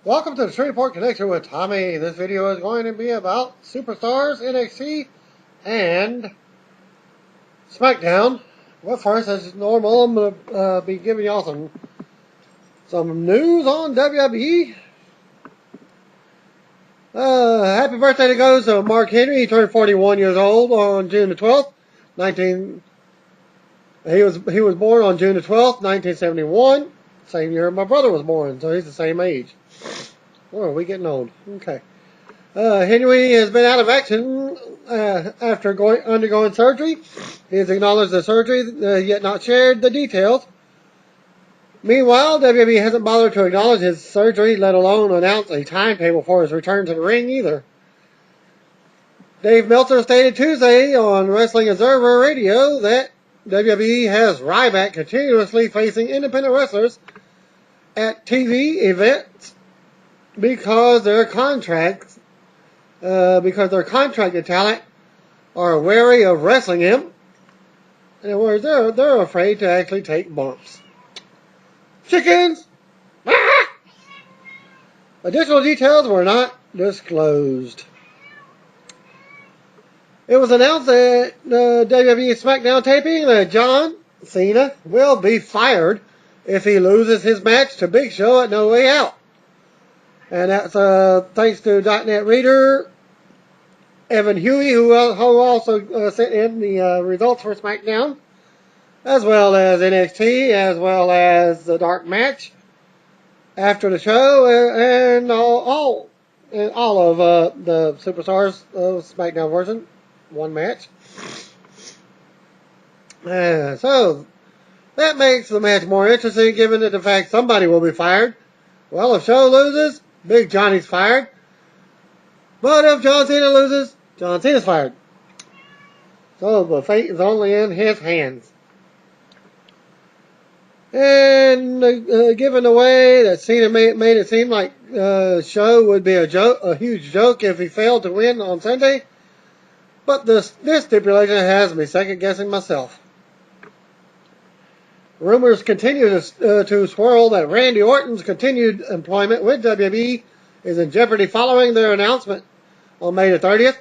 Welcome to the Shreveport Connection with Tommy. This video is going to be about Superstars, NXT, and SmackDown. But first, as normal, I'm going to be giving y'all some news on WWE. Happy birthday goes to Mark Henry. He turned 41 years old on June the 12th, He was born on June the 12th, 1971. Same year my brother was born, so he's the same age. Oh, are we getting old? Okay. Henry has been out of action after undergoing surgery. He has acknowledged the surgery, yet not shared the details. Meanwhile, WWE hasn't bothered to acknowledge his surgery, let alone announce a timetable for his return to the ring either. Dave Meltzer stated Tuesday on Wrestling Observer Radio that WWE has Ryback continuously facing independent wrestlers at TV events because their contracted talent are wary of wrestling him. In other words, they're afraid to actually take bumps. Chickens! Ah! Additional details were not disclosed. It was announced at WWE SmackDown taping that John Cena will be fired if he loses his match to Big Show at No Way Out. And that's thanks to .NET reader Evan Huey, who also sent in the results for SmackDown, as well as NXT, as well as the dark match after the show, and all of the Superstars of SmackDown version. One match. So that makes the match more interesting, given that the fact somebody will be fired. Well, if Show loses, Big Johnny's fired. But if John Cena loses, John Cena's fired. So the fate is only in his hands. And given the way that Cena made it seem like Show would be a huge joke if he failed to win on Sunday. But this stipulation has me second-guessing myself. Rumors continue to swirl that Randy Orton's continued employment with WWE is in jeopardy following their announcement on May the 30th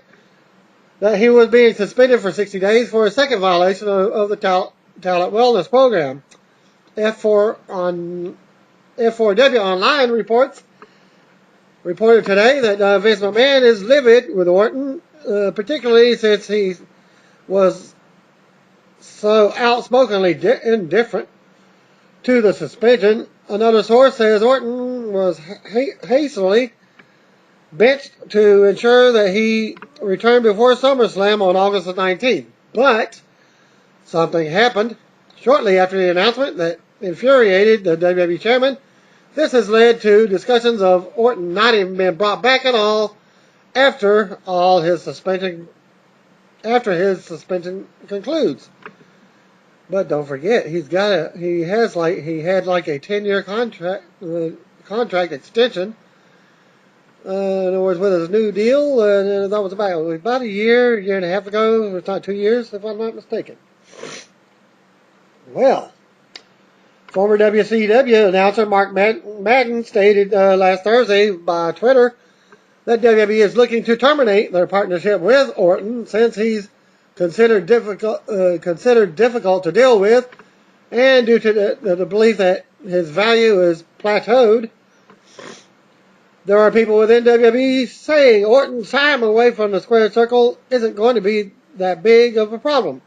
that he was being suspended for 60 days for a second violation of the talent wellness program. F4W Online reported today that Vince McMahon is livid with Orton, particularly since he was so outspokenly indifferent to the suspension. Another source says Orton was hastily benched to ensure that he returned before SummerSlam on August the 19th. But something happened shortly after the announcement that infuriated the WWE chairman. This has led to discussions of Orton not even being brought back at all after his suspension concludes. But don't forget, he had like a 10-year contract extension. In other words, with his new deal, that was about a year and a half ago. It's not 2 years, if I'm not mistaken. Well, former WCW announcer Mark Madden stated last Thursday by Twitter that WWE is looking to terminate their partnership with Orton since he's considered difficult to deal with, and due to the belief that his value is plateaued. There are people within WWE saying Orton's time away from the squared circle isn't going to be that big of a problem.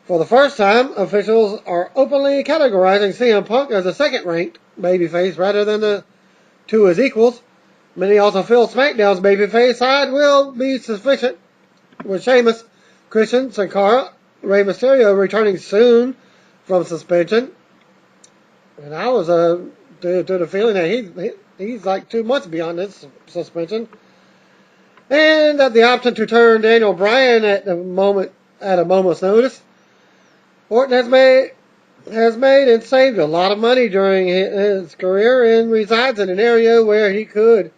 For the first time, officials are openly categorizing CM Punk as a second-ranked babyface rather than the two as equals. Many also feel SmackDown's babyface side will be sufficient, with Sheamus, Christian, Sin Cara, Rey Mysterio returning soon from suspension. And I was to the feeling that he's like 2 months beyond this suspension. And that the option to turn Daniel Bryan at a moment's notice. Orton has made and saved a lot of money during his career and resides in an area where he could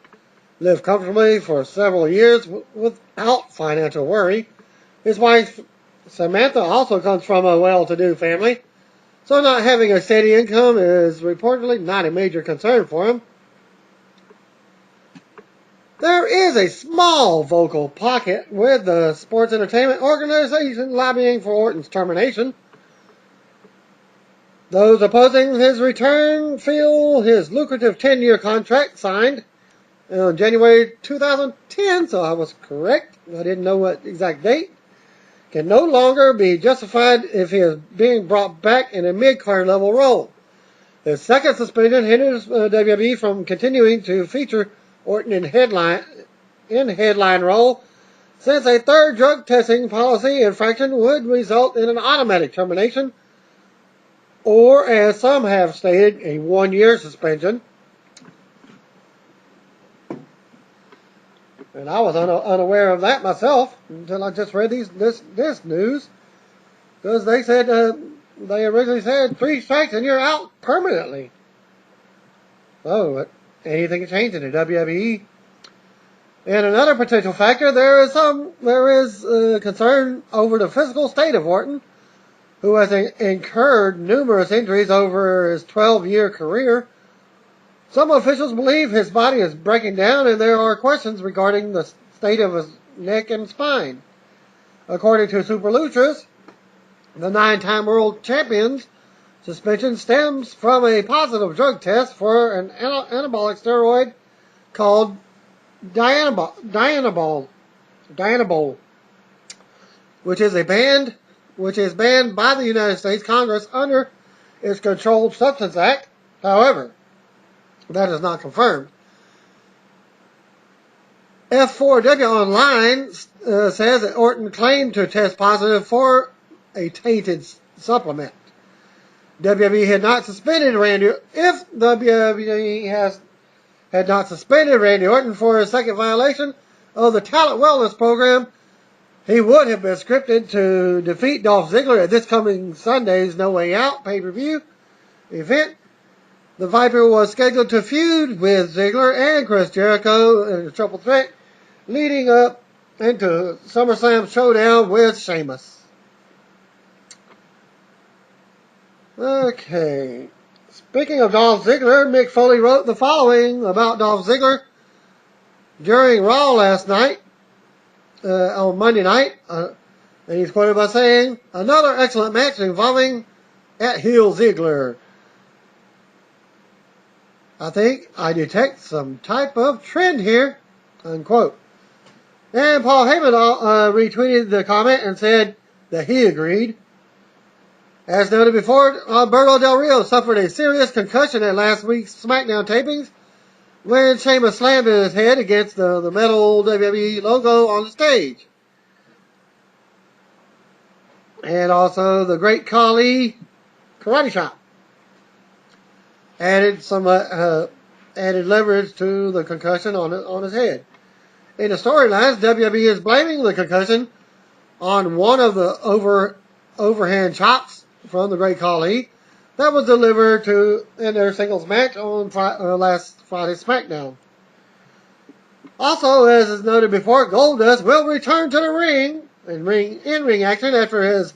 live comfortably for several years without financial worry. His wife, Samantha, also comes from a well-to-do family, so not having a steady income is reportedly not a major concern for him. There is a small vocal pocket with the sports entertainment organization lobbying for Orton's termination. Those opposing his return feel his lucrative 10-year contract signed in January 2010, so I was correct. I didn't know what exact date. Can no longer be justified if he is being brought back in a mid-card level role. His second suspension hinders WWE from continuing to feature Orton in headline role, since a third drug testing policy infraction would result in an automatic termination, or as some have stated, a 1-year suspension. And I was unaware of that myself until I just read this news, because they said they originally said 3 strikes and you're out permanently. Oh, but anything can change in the WWE. And another potential factor, there is concern over the physical state of Orton, who has incurred numerous injuries over his 12-year career. Some officials believe his body is breaking down, and there are questions regarding the state of his neck and spine. According to Super Luchas, the 9-time world champion's suspension stems from a positive drug test for an anabolic steroid called Dianabol, which is banned by the United States Congress under its Controlled Substance Act. However, that is not confirmed. F4W Online says that Orton claimed to test positive for a tainted supplement. WWE had not suspended Randy. If WWE had not suspended Randy Orton for a second violation of the Talent Wellness Program, he would have been scripted to defeat Dolph Ziggler at this coming Sunday's No Way Out pay-per-view event. The Viper was scheduled to feud with Ziggler and Chris Jericho in a triple threat, leading up into SummerSlam showdown with Sheamus. Okay. Speaking of Dolph Ziggler, Mick Foley wrote the following about Dolph Ziggler during Raw last night, on Monday night. And he's quoted by saying, "Another excellent match involving at heel Ziggler. I think I detect some type of trend here," unquote. And Paul Heyman retweeted the comment and said that he agreed. As noted before, Alberto Del Rio suffered a serious concussion at last week's SmackDown tapings when Sheamus slammed his head against the metal WWE logo on the stage. And also the Great Khali Karate Chop added some added leverage to the concussion on his head. In the storylines, WWE is blaming the concussion on one of the overhand chops from the Great Khali that was delivered in their singles match on last Friday's SmackDown. Also, as is noted before, Goldust will return to the ring in ring action after his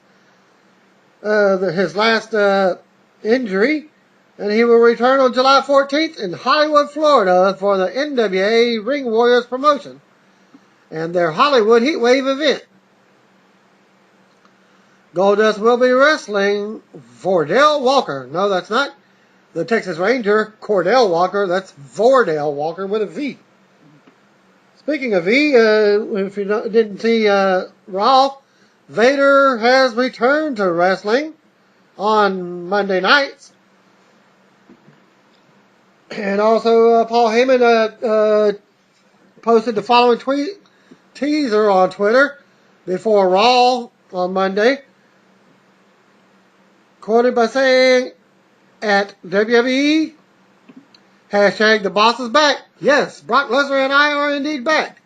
last injury, and he will return on July 14th in Hollywood, Florida for the NWA Ring Warriors promotion and their Hollywood Heatwave event. Goldust will be wrestling Vordell Walker. No, that's not the Texas Ranger, Cordell Walker. That's Vordell Walker with a V. Speaking of V, if you didn't see Raw, Vader has returned to wrestling on Monday nights. And also, Paul Heyman posted the following teaser on Twitter before Raw on Monday, quoted by saying, "At WWE, hashtag the boss is back. Yes, Brock Lesnar and I are indeed back.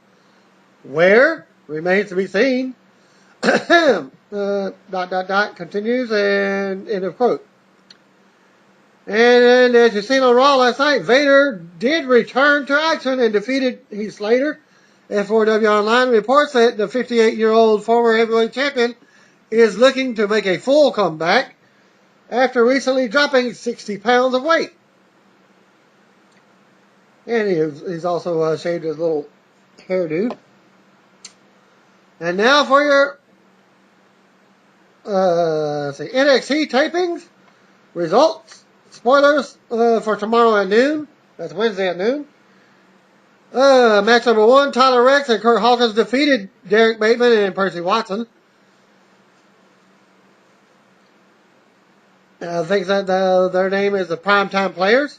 Where? Remains to be seen." Continues, and end of quote. And as you've seen on Raw last night, Vader did return to action and defeated Heath Slater. F4W Online reports that the 58-year-old former heavyweight champion is looking to make a full comeback after recently dropping 60 pounds of weight. And he's also shaved his little hairdo. And now for your NXT tapings, results, spoilers for tomorrow at noon. That's Wednesday at noon. Match number 1, Tyler Rex and Kurt Hawkins defeated Derek Bateman and Percy Watson. I think that their name is the Primetime Players.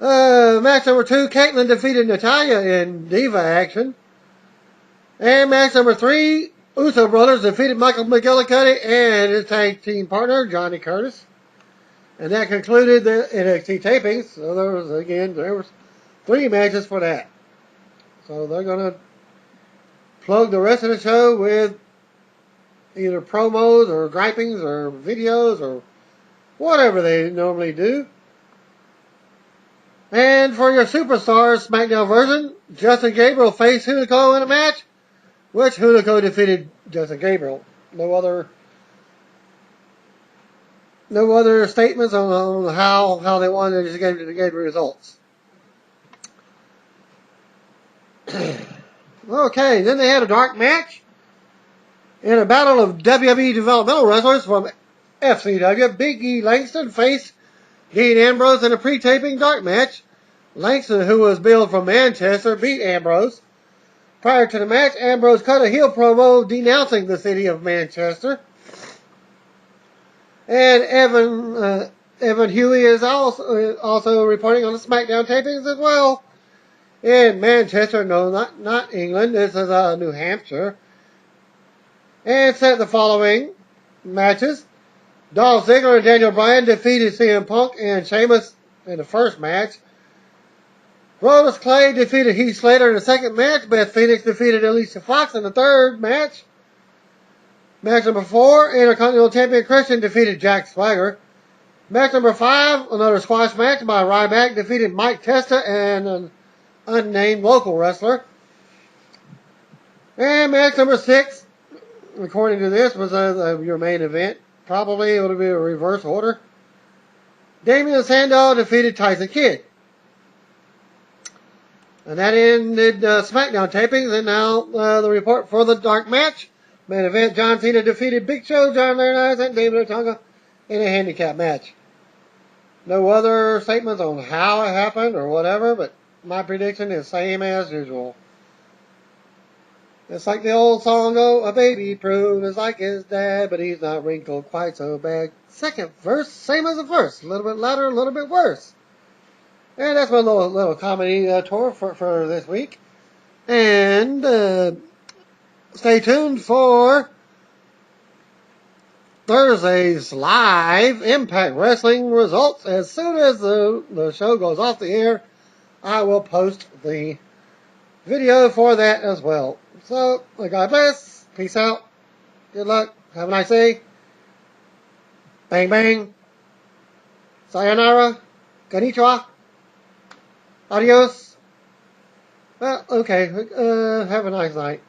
Match number 2, Caitlyn defeated Natalya in Diva action. And match number 3, Uso Brothers defeated Michael McGillicuddy and his tag team partner, Johnny Curtis. And that concluded the NXT tapings. So there was 3 matches for that. So they're going to plug the rest of the show with either promos or gripings or videos or whatever they normally do. And for your Superstars SmackDown version, Justin Gabriel faced Hunico in a match, which Hunico defeated Justin Gabriel. No other statements on how they wanted to get the results. Okay, then they had a dark match in a battle of WWE developmental wrestlers from FCW. Big E Langston faced Dean Ambrose in a pre-taping dark match. Langston, who was billed from Manchester, beat Ambrose. Prior to the match, Ambrose cut a heel promo denouncing the city of Manchester. And Evan Huey is also reporting on the SmackDown tapings as well. In Manchester, no, not England. This is New Hampshire. And set the following matches. Dolph Ziggler and Daniel Bryan defeated CM Punk and Sheamus in the first match. Brodus Clay defeated Heath Slater in the second match. Beth Phoenix defeated Alicia Fox in the third match. Match number 4, Intercontinental Champion Christian defeated Jack Swagger. Match number 5, another squash match by Ryback defeated Mike Testa and an unnamed local wrestler. And match number 6, according to this, was your main event. Probably it would be a reverse order. Damian Sandow defeated Tyson Kidd. And that ended SmackDown tapings. And now the report for the dark match. Main event, John Cena defeated Big Show, John Laurinaitis, and David Otunga in a handicap match. No other statements on how it happened or whatever, but my prediction is same as usual. It's like the old song, oh, a baby proves like his dad, but he's not wrinkled quite so bad. Second verse, same as the first. A little bit louder, a little bit worse. And that's my little comedy tour for this week. And stay tuned for Thursday's live Impact Wrestling results. As soon as the show goes off the air, I will post the video for that as well. So, God bless. Peace out. Good luck. Have a nice day. Bang, bang. Sayonara. Konnichiwa. Adios. Well, okay. Have a nice night.